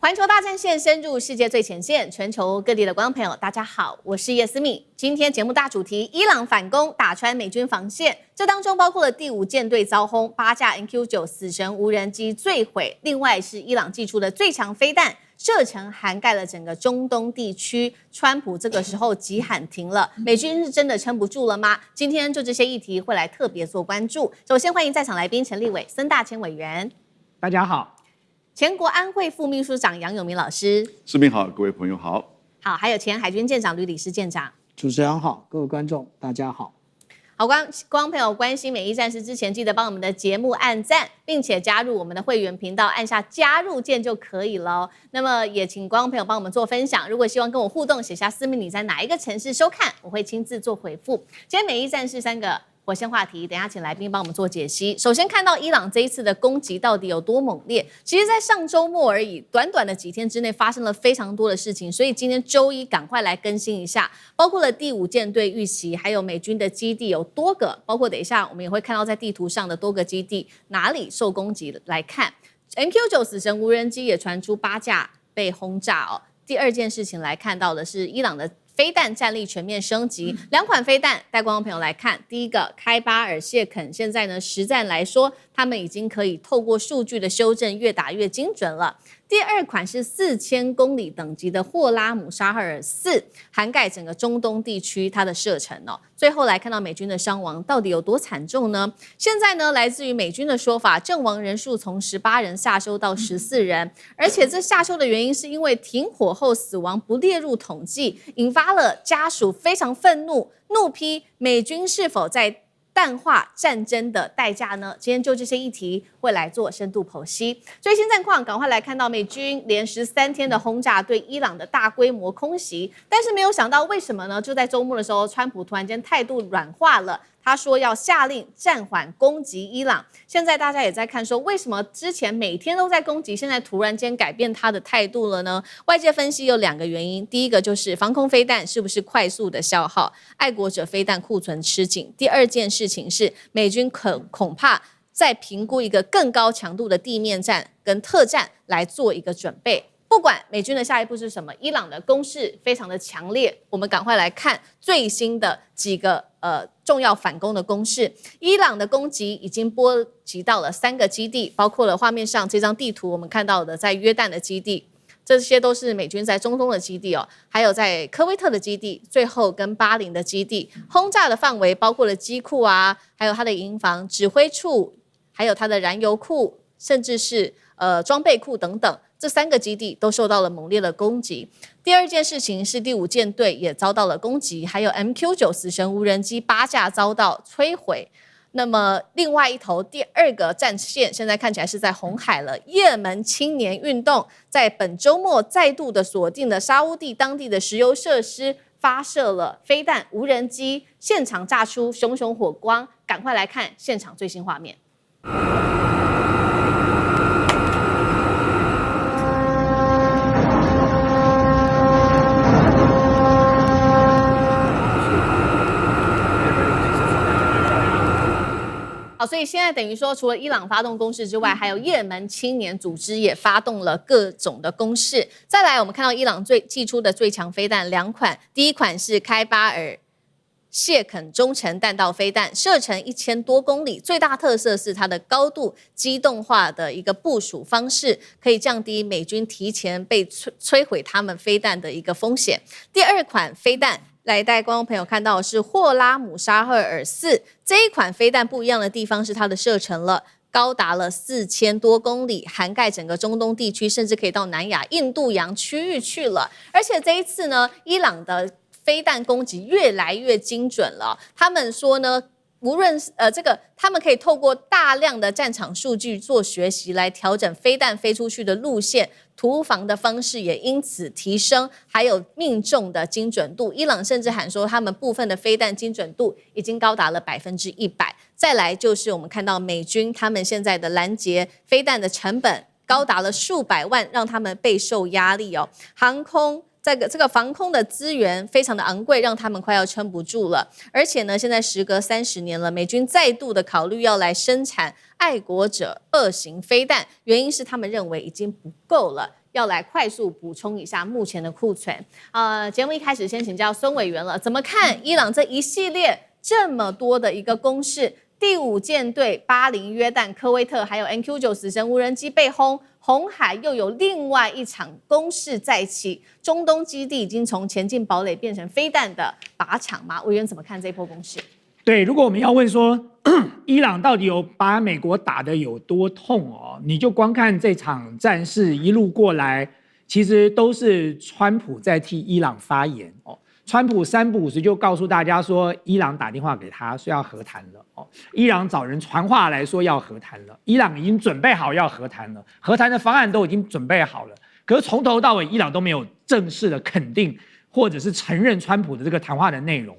環球大戰線深入世界最前線，全球各地的觀眾朋友，大家好，我是葉思敏。今天節目大主題：伊朗反攻打穿美軍防線，這當中包括了第5艦隊遭轟8架 MQ-9死神無人機墜毀，另外是伊朗祭出的最強飛彈，射程涵蓋了整個中東地區。川普這個時候急喊停了，美軍是真的撐不住了嗎？今天就這些議題會來特別做關注。首先歡迎在場來賓陳立委、孫大千委員，大家好。前國安會副秘書長楊永明老師，市民好，各位朋友好。好，還有前海軍艦長呂禮詩艦長，主持人好，各位觀眾大家好。好，觀眾朋友關心美伊戰事之前，記得幫我們的節目按讚，並且加入我們的會員頻道，按下加入鍵就可以了。那麼也請觀眾朋友幫我們做分享，如果希望跟我互動，寫下思敏你在哪一個城市收看，我會親自做回復。今天美伊戰事3個火線話題，等一下請來賓幫我們做解析。首先看到伊朗這一次的攻擊到底有多猛烈？其實，在上周末而已，短短的幾天之內發生了非常多的事情，所以今天周一趕快來更新一下，包括了第5艦隊遇襲，還有美軍的基地有多個，包括等一下我們也會看到在地圖上的多個基地哪裡受攻擊來看。MQ-9死神無人機也傳出8架被轟炸哦。第2件事情來看到的是伊朗的飛彈戰力全面升級，2款飛彈帶觀眾朋友來看。第一個開巴爾謝肯，現在呢實戰來說，他們已經可以透過數據的修正，越打越精準了。第2款是4000公里等級的霍拉姆沙赫爾4，涵蓋整個中東地區它的射程哦。最後來看到美軍的傷亡到底有多慘重呢？現在呢，來自於美軍的說法，陣亡人數從18人下修到14人，而且這下修的原因是因為停火後死亡不列入統計，引發了家屬非常憤怒，怒批美軍是否在淡化戰爭的代價呢？今天就這些議題會來做深度剖析。最新戰況，趕快來看到美軍連13天的轟炸對伊朗的大規模空襲，但是沒有想到為什麼呢？就在周末的時候，川普突然間態度軟化了。他說要下令暫緩攻擊伊朗。現在大家也在看說，為什麼之前每天都在攻擊，現在突然間改變他的態度了呢？外界分析有2個原因，第一個就是防空飛彈是不是快速的消耗，愛國者飛彈庫存吃緊。第2件事情是美軍恐怕在評估一個更高強度的地面戰跟特戰來做一個準備。不管美軍的下一步是什麼，伊朗的攻勢非常的強烈。我們趕快來看最新的幾個重要反攻的攻勢。伊朗的攻擊已經波及到了3個基地，包括了畫面上這張地圖我們看到的在約旦的基地，這些都是美軍在中東的基地哦，還有在科威特的基地，最後跟巴林的基地。轟炸的範圍包括了機庫啊，還有它的營房、指揮處，還有它的燃油庫，甚至是裝備庫等等。這3個基地都受到了猛烈的攻擊。第2件事情是第5艦隊也遭到了攻擊，還有 MQ-9死神無人機8架遭到摧毀。那麼另外一頭第2個戰線現在看起來是在紅海了。也門青年運動在本周末再度的鎖定了沙烏地當地的石油設施，發射了飛彈無人機，現場炸出熊熊火光。趕快來看現場最新畫面。好，所以現在等於說，除了伊朗發動攻勢之外，還有也門青年組織也發動了各種的攻勢。再來，我們看到伊朗祭出的最強飛彈2款，第1款是開巴爾謝肯中程彈道飛彈，射程1000多公里，最大特色是它的高度機動化的一個部署方式，可以降低美軍提前被摧毀他們飛彈的一個風險。第2款飛彈來帶觀眾朋友看到的是霍拉姆沙赫爾4，這一款飛彈不一樣的地方是它的射程了，高達了4000多公里，涵蓋整個中東地區，甚至可以到南亞、印度洋區域去了。而且這一次呢，伊朗的飛彈攻擊越來越精準了。他們說呢，無論他們可以透過大量的戰場數據做學習，來調整飛彈飛出去的路線。屠防的方式也因此提升，還有命中的精準度。伊朗甚至喊說，他們部分的飛彈精準度已經高達了100%。再來就是我們看到美軍他們現在的攔截飛彈的成本高達了數百萬，讓他們備受壓力哦。航空這個防空的資源非常的昂貴，讓他們快要撐不住了。而且呢，現在時隔30年了，美軍再度的考慮要來生產愛國者2型飛彈，原因是他們認為已經不夠了，要來快速補充一下目前的庫存。節目一開始先請教孫委員了，怎麼看伊朗這一系列這麼多的一個攻勢？第5艦隊巴林、約旦、科威特，還有 MQ-9死神無人機被轟，紅海又有另外一場攻勢再起，中東基地已經從前進堡壘變成飛彈的靶場嗎？委員怎麼看這一波攻勢？對，如果我們要問說伊朗到底有把美國打得有多痛哦，你就光看這場戰事一路過來，其實都是川普在替伊朗發言哦。川普3不5時就告訴大家說，伊朗打電話給他說要和談了哦，伊朗找人傳話來說要和談了，伊朗已經準備好要和談了，和談的方案都已經準備好了。可是從頭到尾，伊朗都沒有正式的肯定或者是承認川普的這個談話的內容，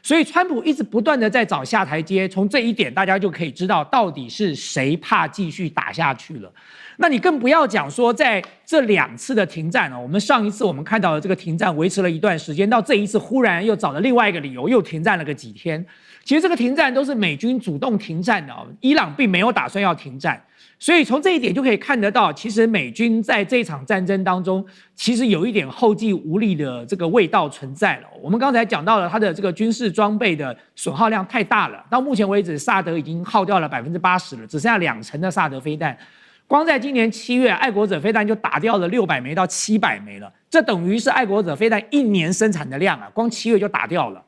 所以川普一直不斷的在找下台階。從這一點，大家就可以知道到底是誰怕繼續打下去了。那你更不要講說，在這2次的停戰哦，我們上一次我們看到的這個停戰維持了一段時間，到這一次忽然又找了另外一個理由，又停戰了個幾天。其實這個停戰都是美軍主動停戰的哦，伊朗並沒有打算要停戰。所以從這一點就可以看得到，其實美軍在這場戰爭當中，其實有一點後繼無力的這個味道存在了。我們剛才講到了它的這個軍事裝備的損耗量太大了，到目前為止，薩德已經耗掉了80%了，只剩下2成的薩德飛彈。光在今年7月，愛國者飛彈就打掉了600枚到700枚了，這等於是愛國者飛彈1年生產的量啊，光7月就打掉了。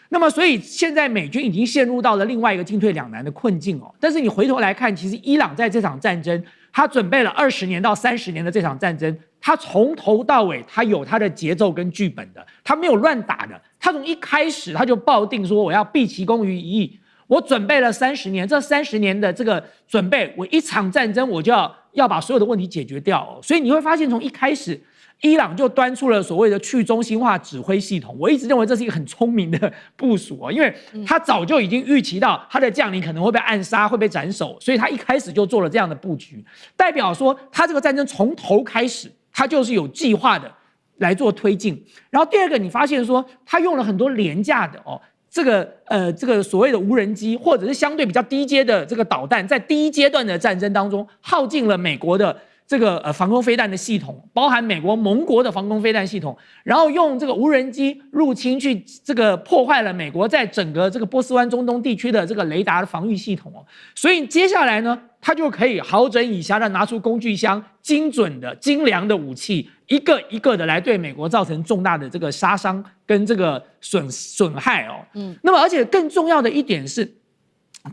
那麼，所以現在美軍已經陷入到了另外一個進退兩難的困境哦。但是你回頭來看，其實伊朗在這場戰爭，他準備了20年到30年的這場戰爭，他從頭到尾他有他的節奏跟劇本的，他沒有亂打的。他從一開始他就抱定說，我要畢其功於一役。我準備了30年，這30年的這個準備，我一場戰爭我就要把所有的問題解決掉哦。所以你會發現，從一開始，伊朗就端出了所謂的去中心化指揮系統。我一直認為這是一個很聰明的部署哦，因為他早就已經預期到他的將領可能會被暗殺、會被斬首，所以他一開始就做了這樣的布局，代表說他這個戰爭從頭開始，他就是有計劃的來做推進。然後第二個，你發現說他用了很多廉價的哦。這個所謂的無人機，或者是相對比較低階的這個導彈，在第一階段的戰爭當中，耗盡了美國的這個防空飛彈的系統，包含美國盟國的防空飛彈系統，然後用這個無人機入侵去這個破壞了美國在整個這個波斯灣中東地區的這個雷達的防禦系統哦。所以接下來呢，他就可以好整以暇的拿出工具箱，精準的精良的武器，一個一個的來對美國造成重大的這個殺傷跟這個損害哦。那麼而且更重要的一點是，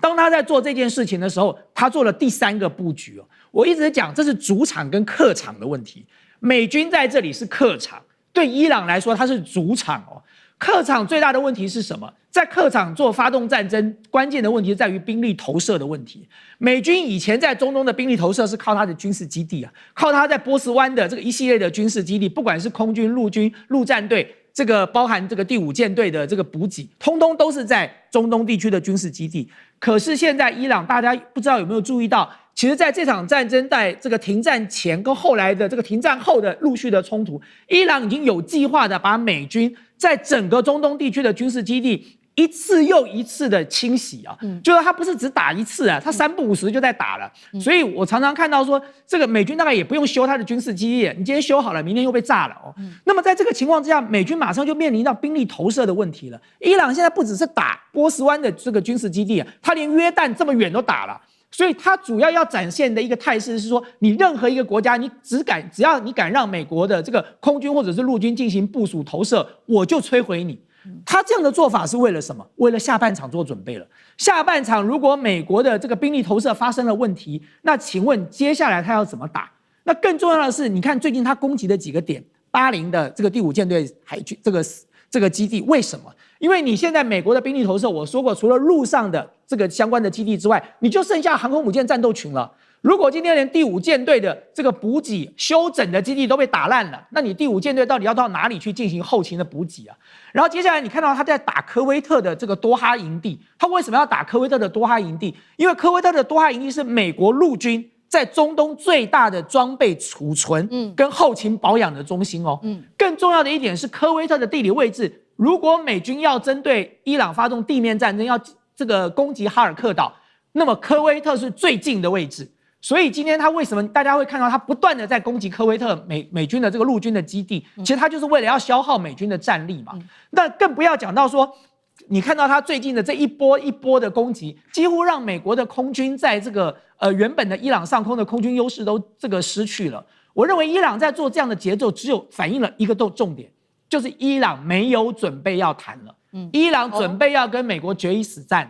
當他在做這件事情的時候，他做了第3個布局哦。我一直講，這是主場跟客場的問題。美軍在這裡是客場，對伊朗來說它是主場哦。客場最大的問題是什麼？在客場做發動戰爭，關鍵的問題在於兵力投射的問題。美軍以前在中東的兵力投射是靠它的軍事基地啊，靠它在波斯灣的這個一系列的軍事基地，不管是空軍、陸軍、陸戰隊，這個包含這個第5艦隊的這個補給，通通都是在中東地區的軍事基地。可是現在伊朗，大家不知道有沒有注意到，其實在這場戰爭在這個停戰前跟後來的這個停戰後的陸續的衝突，伊朗已經有計劃的把美軍在整個中東地區的軍事基地一次又一次的清洗啊，就是他不是只打一次啊，他3不5時就在打了。所以我常常看到說，這個美軍大概也不用修他的軍事基地，你今天修好了，明天又被炸了哦。那麼在這個情況之下，美軍馬上就面臨到兵力投射的問題了。伊朗現在不只是打波斯灣的這個軍事基地啊，他連約旦這麼遠都打了。所以他主要展現的一個態勢是說，你任何一個國家，你只要你敢讓美國的這個空軍或者是陸軍進行部署投射，我就摧毀你。他這樣的做法是為了什麼？為了下半場做準備了。下半場如果美國的這個兵力投射發生了問題，那請問接下來他要怎麼打？那更重要的是，你看最近他攻擊的幾個點，巴林的這個第5艦隊海軍這個基地，為什麼？因為你現在美國的兵力投射，我說過，除了陸上的這個相關的基地之外，你就剩下航空母艦戰鬥群了。如果今天連第5艦隊的這個補給休整的基地都被打爛了，那你第5艦隊到底要到哪裡去進行後勤的補給啊？然後接下來你看到他在打科威特的這個多哈營地，他為什麼要打科威特的多哈營地？因為科威特的多哈營地是美國陸軍在中東最大的裝備儲存跟後勤保養的中心哦。更重要的一點是科威特的地理位置，如果美軍要針對伊朗發動地面戰爭，要這個攻擊哈爾克島，那麼科威特是最近的位置。所以今天他為什麼大家會看到他不斷的在攻擊科威特美軍的這個陸軍的基地？其實他就是為了要消耗美軍的戰力嘛。那更不要講到說，你看到他最近的這一波一波的攻擊，幾乎讓美國的空軍在這個原本的伊朗上空的空軍優勢都這個失去了。我認為伊朗在做這樣的節奏，只有反映了一個重點，就是伊朗沒有準備要談了。伊朗準備要跟美國決一死戰，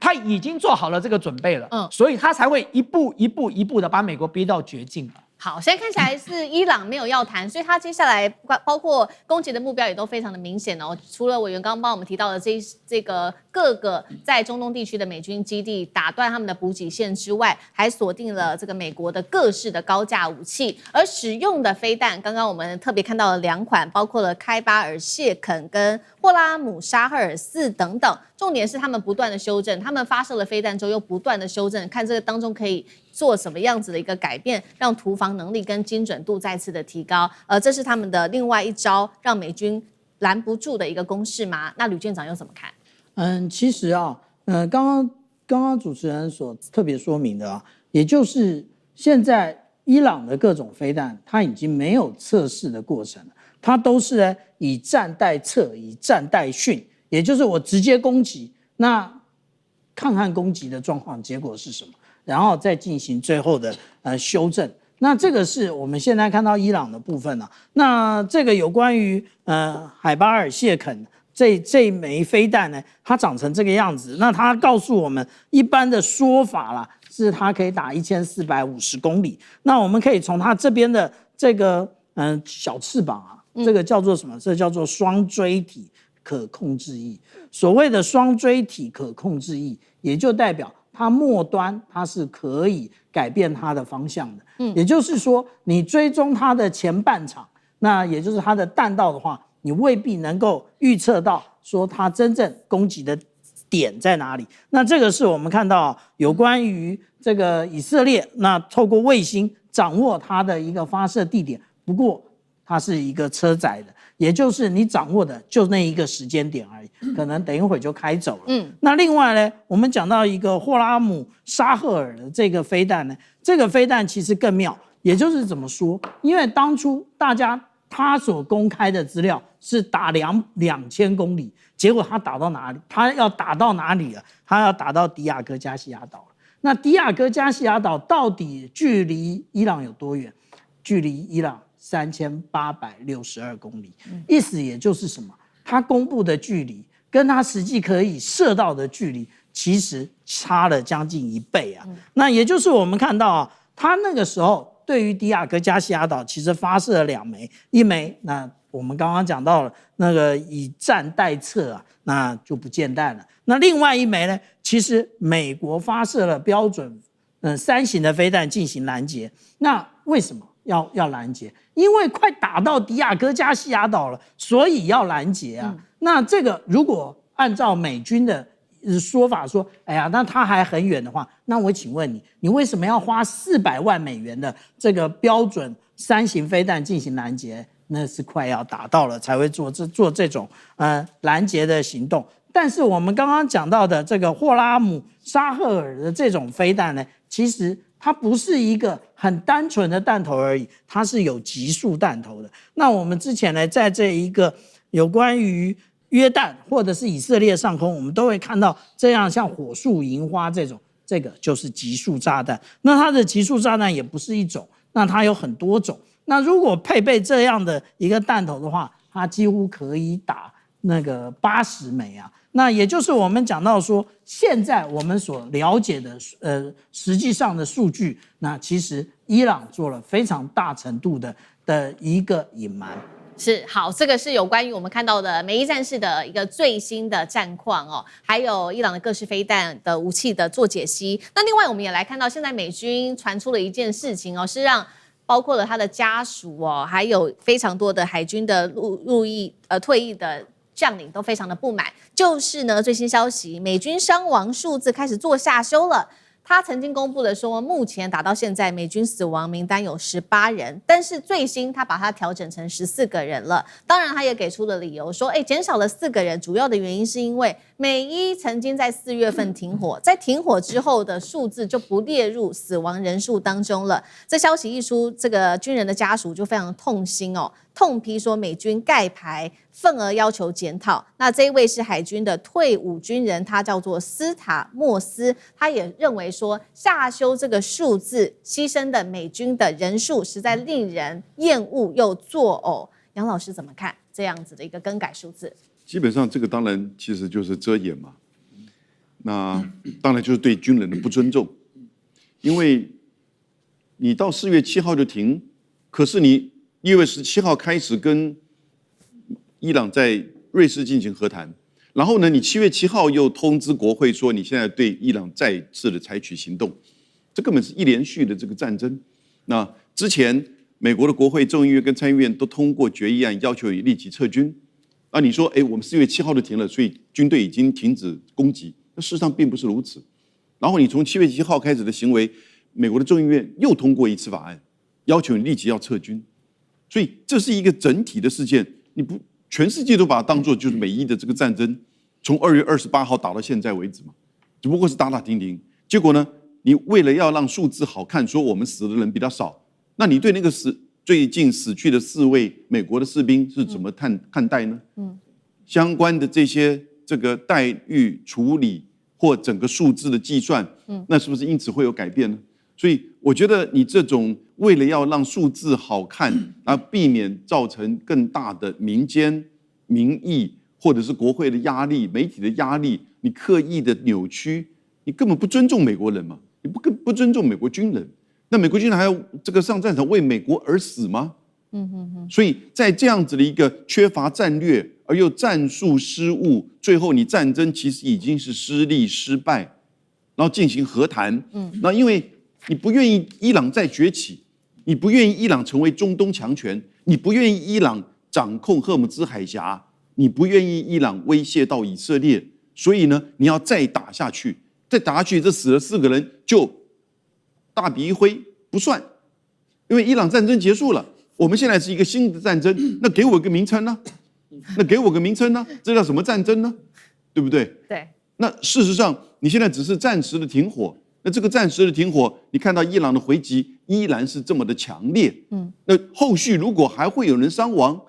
他已經做好了這個準備了，所以他才會一步一步的把美國逼到絕境了。好，現在看起來是伊朗沒有要談，所以他接下來包括攻擊的目標也都非常的明顯哦。除了委員剛剛幫我們提到的這個各個在中東地區的美軍基地打斷他們的補給線之外，還鎖定了這個美國的各式的高價武器，而使用的飛彈，剛剛我們特別看到了2款，包括了開巴爾謝肯跟霍拉姆沙赫爾4等等。重點是他們不斷的修正，他們發射了飛彈之後又不斷的修正，看這個當中可以做什麼樣子的一個改變，讓突防能力跟精準度再次的提高。這是他們的另外一招，讓美軍攔不住的一個攻勢嗎？那呂艦長又怎麼看？其實啊，剛剛主持人所特別說明的啊，也就是現在伊朗的各種飛彈，它已經沒有測試的過程了，它都是呢以戰代測，以戰代訓。也就是我直接攻擊，那看看攻擊的狀況結果是什麼，然後再進行最後的修正。那這個是我們現在看到伊朗的部分了。那這個有關於海巴爾謝肯這枚飛彈呢，它長成這個樣子。那它告訴我們，一般的說法啦，是它可以打1450公里。那我們可以從它這邊的這個小翅膀啊，這個叫做什麼？這叫做雙錐體可控制翼。所謂的雙錐體可控制翼，也就代表它末端它是可以改變它的方向的。也就是說，你追蹤它的前半場，那也就是它的彈道的話，你未必能夠預測到說它真正攻擊的點在哪裡。那這個是我們看到有關於這個以色列，那透過衛星掌握它的一個發射地點，不過它是一個車載的。也就是你掌握的就那一個時間點而已，可能等一會就開走了。那另外呢，我們講到一個霍拉姆沙赫爾的這個飛彈呢，這個飛彈其實更妙，也就是怎麼說？因為當初大家他所公開的資料是打2000公里，結果他打到哪裡？他要打到哪裡了？他要打到迪亞哥加西亞島了。那迪亞哥加西亞島到底距離伊朗有多遠？距離伊朗3862公里，意思也就是什麼？他公布的距離跟他實際可以射到的距離，其實差了將近1倍啊。那也就是我們看到啊，他那個時候對於迪亞哥加西亞島其實發射了2枚，一枚那我們剛剛講到了那個以戰代測啊，那就不見彈了。那另外一枚呢，其實美國發射了標準3型的飛彈進行攔截。那為什麼要攔截？因為快打到迪亞哥加西亞島了，所以要攔截啊。那這個如果按照美軍的說法說，哎呀，那它還很遠的話，那我請問你，你為什麼要花400萬美元的這個標準3型飛彈進行攔截？那是快要打到了才會做這種攔截的行動。但是我們剛剛講到的這個霍拉姆沙赫爾的這種飛彈呢，其實它不是一個很單純的彈頭而已，它是有集束彈頭的。那我們之前呢，在這一個有關於約旦或者是以色列上空，我們都會看到這樣像火樹銀花這種，這個就是集束炸彈。那它的集束炸彈也不是一種，那它有很多種。那如果配備這樣的一個彈頭的話，它幾乎可以打那個80枚啊。那也就是我們講到說，現在我們所了解的實際上的數據，那其實伊朗做了非常大程度的一個隱瞞。是，好，這個是有關於我們看到的美伊戰事的一個最新的戰況哦，還有伊朗的各式飛彈的武器的做解析。那另外我們也來看到，現在美軍傳出了一件事情哦，是讓包括了他的家屬哦，還有非常多的海軍的退役的將領都非常的不滿，就是呢最新消息，美軍傷亡數字開始做下修了。他曾經公布了說，目前打到現在，美軍死亡名單有18人，但是最新他把它調整成14個人了。當然，他也給出了理由說，減少了4個人，主要的原因是因為美伊曾經在4月份停火，在停火之後的數字就不列入死亡人數當中了。這消息一出，這個軍人的家屬就非常痛心哦，痛批說美軍蓋牌，憤而要求檢討。那這一位是海軍的退伍軍人，他叫做斯塔莫斯，他也認為說下修這個數字，犧牲的美軍的人數實在令人厭惡又作嘔。楊老師怎麼看這樣子的一個更改數字？基本上這個當然其實就是遮掩嘛，那當然就是對軍人的不尊重，因為你到4月7號就停，可是你1月17號開始跟伊朗在瑞士進行和談，然後呢，你7月7號又通知國會說你現在對伊朗再次的採取行動，這根本是一連續的這個戰爭。那之前美國的國會眾議院跟參議院都通過決議案，要求你立即撤軍。那你說，我們4月7號就停了，所以軍隊已經停止攻擊，那事實上並不是如此。然後你從7月7號開始的行為，美國的眾議院又通過一次法案，要求你立即要撤軍。所以這是一個整體的事件，你不全世界都把它當作就是美伊的這個戰爭，從2月28號打到現在為止嘛，只不過是打打停停。結果呢，你為了要讓數字好看，說我們死的人比較少，那你对那個最近死去的4位美國的士兵是怎麼看待呢？相關的這個待遇處理或整個數字的計算，那是不是因此會有改變呢？所以我覺得你這種為了要讓數字好看，而避免造成更大的民間民意或者是國會的壓力、媒體的壓力，你刻意的扭曲，你根本不尊重美國人嘛，你不尊重美國軍人。那美國軍人還要這個上戰場為美國而死嗎？所以在這樣子的一個缺乏戰略而又戰術失誤，最後你戰爭其實已經是失利失敗，然後進行和談。那因為你不願意伊朗再崛起，你不願意伊朗成為中東強權，你不願意伊朗掌控荷姆茲海峽，你不願意伊朗威脅到以色列，所以呢，你要再打下去，再打下去，這死了4個人就大筆一揮不算，因為伊朗戰爭結束了，我們現在是一個新的戰爭，那給我一個名稱呢？那給我個名稱呢？這叫什麼戰爭呢？對不對？對。那事實上，你現在只是暫時的停火。那這個暫時的停火，你看到伊朗的回擊依然是這麼的強烈。那後續如果還會有人傷亡，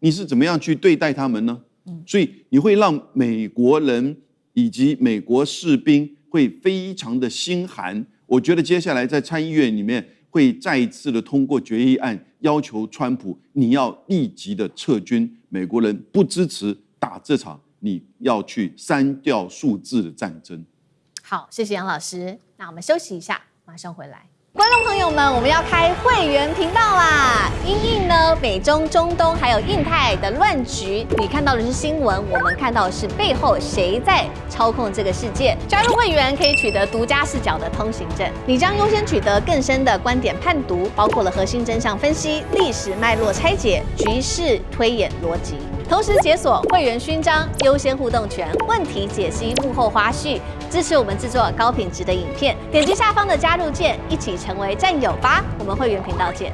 你是怎麼樣去對待他們呢？所以你會讓美國人以及美國士兵會非常的心寒。我覺得接下來在參議院裡面會再一次的通過決議案，要求川普你要立即的撤軍，美國人不支持打這場你要去刪掉數字的戰爭。好，謝謝楊老師。那我們休息一下，馬上回來。觀眾朋友們，我們要開會員頻道啦！因應呢美中、中東還有印太的亂局，你看到的是新聞，我們看到的是背後誰在操控這個世界。加入會員可以取得獨家視角的通行證，你將優先取得更深的觀點判讀，包括了核心真相分析、歷史脈絡拆解、局勢推演邏輯。同時解鎖會員勳章、優先互動權、問題解析、幕後花絮，支持我們制作高品質的影片。點擊下方的加入鍵，一起成為戰友吧！我們會員頻道見。